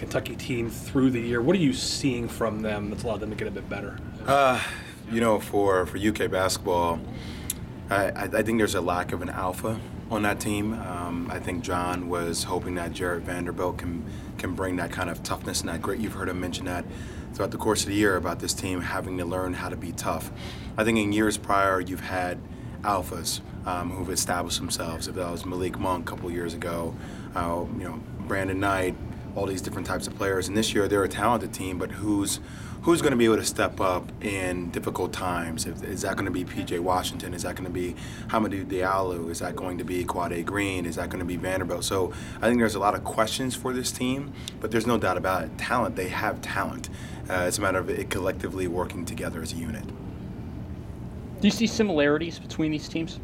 Kentucky team through the year. What are you seeing from them that's allowed them to get a bit better? For UK basketball, I think there's a lack of an alpha on that team. I think John was hoping that Jarrett Vanderbilt can bring that kind of toughness and that grit. You've heard him mention that throughout the course of the year about this team having to learn how to be tough. I think in years prior, you've had alphas who've established themselves. If that was Malik Monk a couple years ago, Brandon Knight, all these different types of players. And this year, they're a talented team, but who's going to be able to step up in difficult times? Is that going to be P.J. Washington? Is that going to be Hamidou Diallo? Is that going to be Quade Green? Is that going to be Vanderbilt? So I think there's a lot of questions for this team, but there's no doubt about it. Talent, they have talent. It's a matter of it collectively working together as a unit. Do you see similarities between these teams?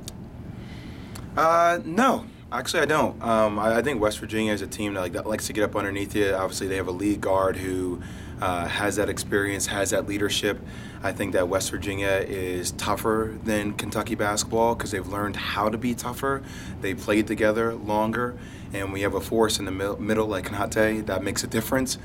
No. Actually, I don't. I think West Virginia is a team that likes to get up underneath you. Obviously, they have a lead guard who has that experience, has that leadership. I think that West Virginia is tougher than Kentucky basketball because they've learned how to be tougher. They played together longer, and we have a force in the middle like Konate that makes a difference.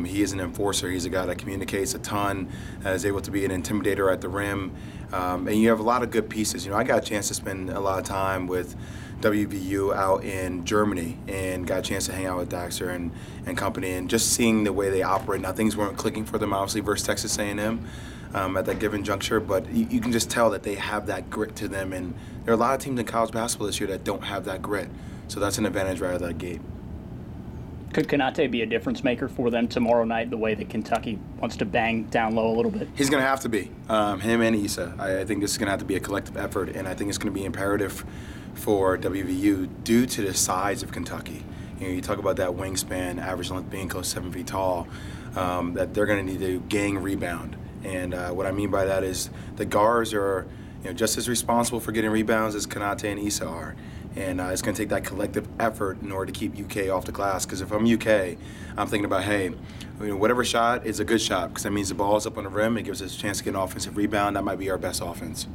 He is an enforcer. He's a guy that communicates a ton, is able to be an intimidator at the rim, and you have a lot of good pieces. I got a chance to spend a lot of time with WVU out in Germany and got a chance to hang out with Daxter and company, and just seeing the way they operate. Now, things weren't clicking for them, obviously, versus Texas A&M at that given juncture, but you can just tell that they have that grit to them, and there are a lot of teams in college basketball this year that don't have that grit, so that's an advantage right out of that gate. Could Konate be a difference maker for them tomorrow night, the way that Kentucky wants to bang down low a little bit? He's going to have to be, him and Issa. I think this is going to have to be a collective effort, and I think it's going to be imperative for WVU due to the size of Kentucky. You talk about that wingspan, average length being close to 7 feet tall, that they're going to need to gang rebound. And what I mean by that is the guards are just as responsible for getting rebounds as Konate and Issa are. And it's going to take that collective effort in order to keep UK off the glass. Because if I'm UK, I'm thinking about, hey, whatever shot is a good shot, because that means the ball's up on the rim. It gives us a chance to get an offensive rebound. That might be our best offense.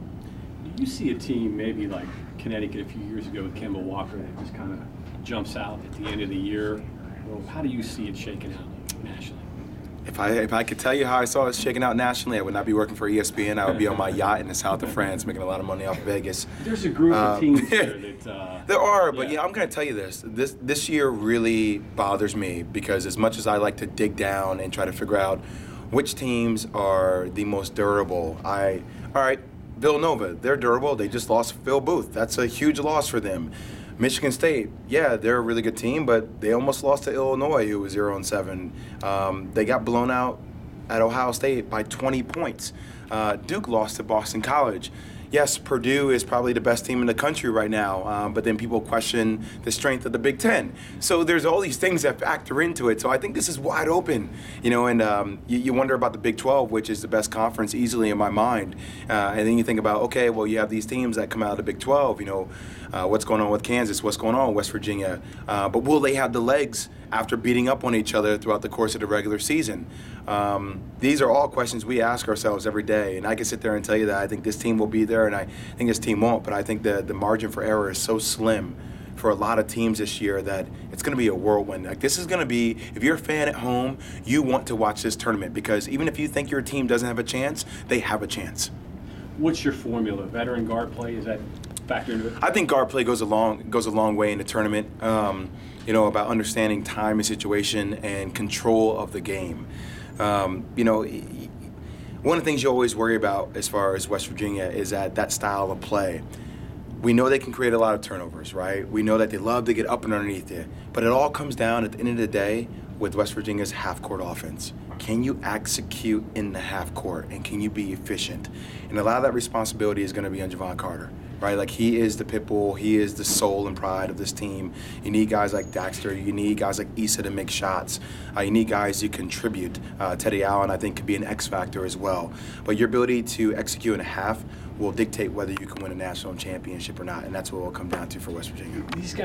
Do you see a team maybe like Connecticut a few years ago with Kemba Walker that just kind of jumps out at the end of the year? Well, how do you see it shaking out nationally? If I could tell you how I saw it shaking out nationally, I would not be working for ESPN. I would be on my yacht in the south of France making a lot of money off Vegas. There's a group of teams there that... there are, but I'm going to tell you this year really bothers me, because as much as I like to dig down and try to figure out which teams are the most durable, all right, Villanova, they're durable. They just lost Phil Booth. That's a huge loss for them. Michigan State, yeah, they're a really good team, but they almost lost to Illinois, who was 0-7. They got blown out at Ohio State by 20 points. Duke lost to Boston College. Yes, Purdue is probably the best team in the country right now, but then people question the strength of the Big Ten. So there's all these things that factor into it. So I think this is wide open, and you wonder about the Big 12, which is the best conference easily in my mind. And then you think about, okay, well, you have these teams that come out of the Big 12, what's going on with Kansas, what's going on with West Virginia, but will they have the legs after beating up on each other throughout the course of the regular season? These are all questions we ask ourselves every day, and I can sit there and tell you that I think this team will be there and I think this team won't, but I think the margin for error is so slim for a lot of teams this year that it's going to be a whirlwind. Like, this is going to be, if you're a fan at home, you want to watch this tournament, because even if you think your team doesn't have a chance, they have a chance. What's your formula? Veteran guard play, is that factor into it? I think guard play goes a long way in the tournament. About understanding time and situation and control of the game. One of the things you always worry about as far as West Virginia is that style of play. We know they can create a lot of turnovers, right? We know that they love to get up and underneath it. But it all comes down at the end of the day with West Virginia's half-court offense. Can you execute in the half court, and can you be efficient? And a lot of that responsibility is going to be on Javon Carter, right? Like, he is the pit bull. He is the soul and pride of this team. You need guys like Daxter. You need guys like Issa to make shots. You need guys who contribute. Teddy Allen, I think, could be an X factor as well. But your ability to execute in a half will dictate whether you can win a national championship or not, and that's what it will come down to for West Virginia. These guys